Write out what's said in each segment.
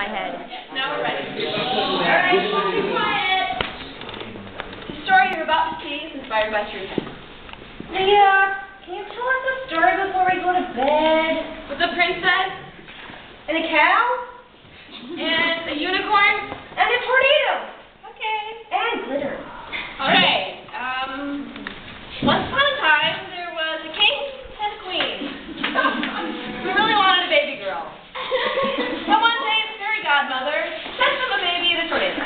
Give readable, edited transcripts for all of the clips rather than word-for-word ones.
my head. Now we're ready. Alright, be quiet. The story you're about to see is inspired by true events. Leah, can you tell us a story before we go to bed? With a princess, And a cow? and a unicorn, And a tornado? okay. And glitter. Alright, once upon a time, there was a king and a queen who really wanted a baby girl. But one day, the fairy godmother sent them a baby in a tornado.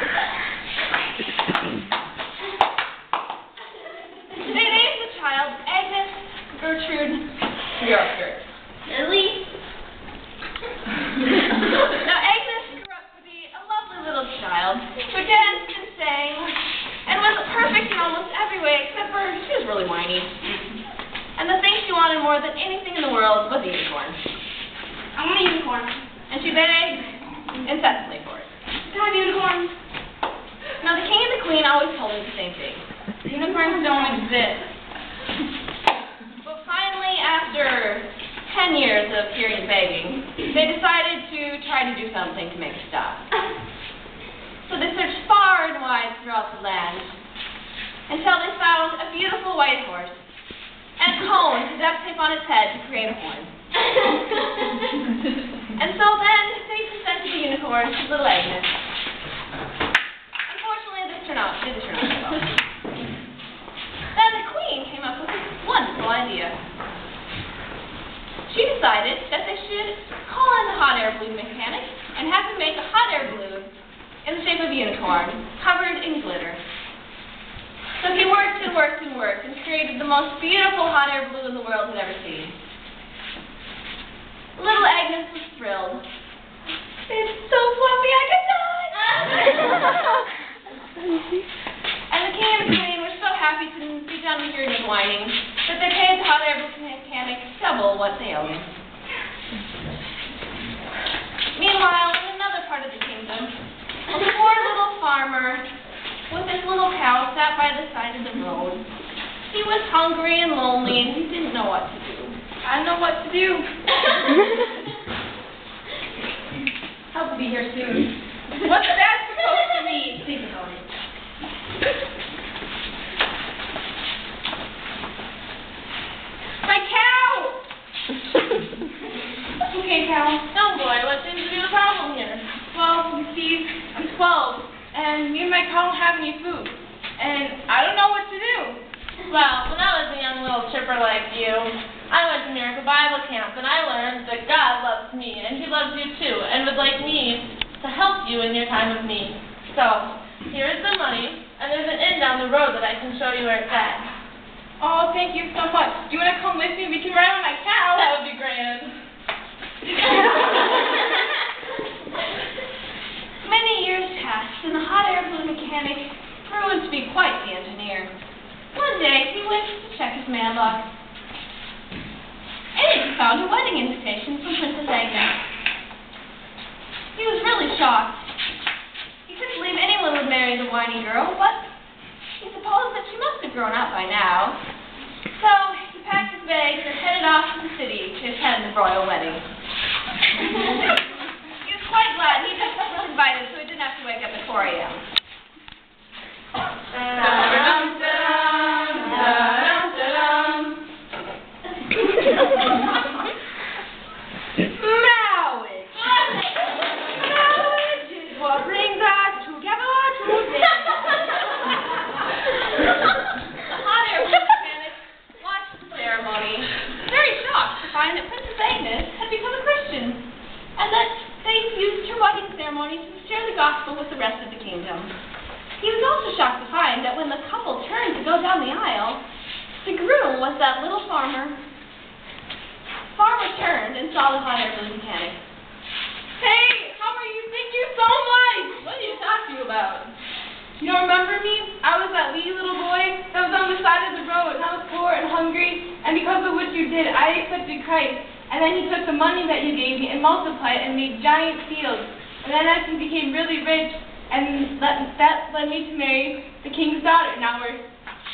They named the child Agnes Gertrude Bjorker. Lily? Now, Agnes grew up to be a lovely little child who danced and sang and was perfect in almost every way except for she was really whiny. And the thing she wanted more than anything in the world was a unicorn. I want a unicorn. And she begged incessantly for it. Can I have a unicorn? Now, the king and the queen always told her the same thing. Unicorns don't exist. But finally, after 10 years of hearing and begging, they decided to try to do something to make it stop. So they searched far and wide throughout the land until they found a beautiful white horse and a cone to duct tape on its head to create a horn. And so then they presented the unicorn to little Agnes. Unfortunately, this didn't turn out so well. Then the queen came up with this wonderful idea. She decided that they should call in the hot air balloon mechanic and have him make a hot air balloon in the shape of a unicorn, covered in glitter. So he worked and worked and worked and created the most beautiful hot air balloon the world had ever seen. Little Agnes was thrilled. It's so fluffy I could die! And the king and the queen were so happy to be done with hearing his whining that they paid the hot air balloon mechanic double what they owed him. Meanwhile, in another part of the kingdom, a poor little farmer with his little cow sat by the side of the road. He was hungry and lonely and he didn't know what to do. I know what to do. Help will be here soon. What's that supposed to mean? Think about it. My cow! Okay, cow. Oh boy, what seems to be the problem here? Well, you see, I'm 12, and me and my cow don't have any food, and I don't know what to do. Well, when I was a young little chipper like you, I went to Miracle Bible Camp, and I learned that God loves me, and He loves you too, and would like me to help you in your time of need. So, here's the money, and there's an inn down the road that I can show you where it's at. Oh, thank you so much. Do you want to come with me? We can ride on my cow. That would be grand. Many years passed, and the hot air balloon mechanic grew to be quite the engineer. One day, he went to check his mailbox, and he found a wedding invitation from Princess Agnes. He was really shocked. He couldn't believe anyone would marry the whiny girl, but he supposed that she must have grown up by now. So he packed his bags and headed off to the city to attend the royal wedding. He was quite glad he was invited, so he didn't have to wake up at 4 a.m. Marriage is what brings us together today. The hot air balloon mechanic watched the ceremony, very shocked to find that Princess Agnes had become a Christian, and that they used her wedding ceremony to share the gospel with the rest of the kingdom. He was also shocked to find that when the couple turned to go down the aisle, the groom was that little farmer. Farmer turned and saw the hot air balloon mechanic. Hey, how are you? Thank you so much! What are you talking about? You don't remember me? I was that wee little boy that was on the side of the road, and I was poor and hungry, and because of what you did, I accepted Christ. And then He took the money that you gave me and multiplied it and made giant fields. And then as He became really rich, and that led me to marry the king's daughter. Now we're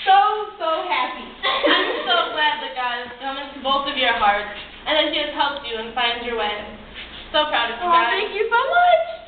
so happy. I'm so glad that God has come into both of your hearts, and that He has helped you and find your way. So proud of you guys. Thank you so much.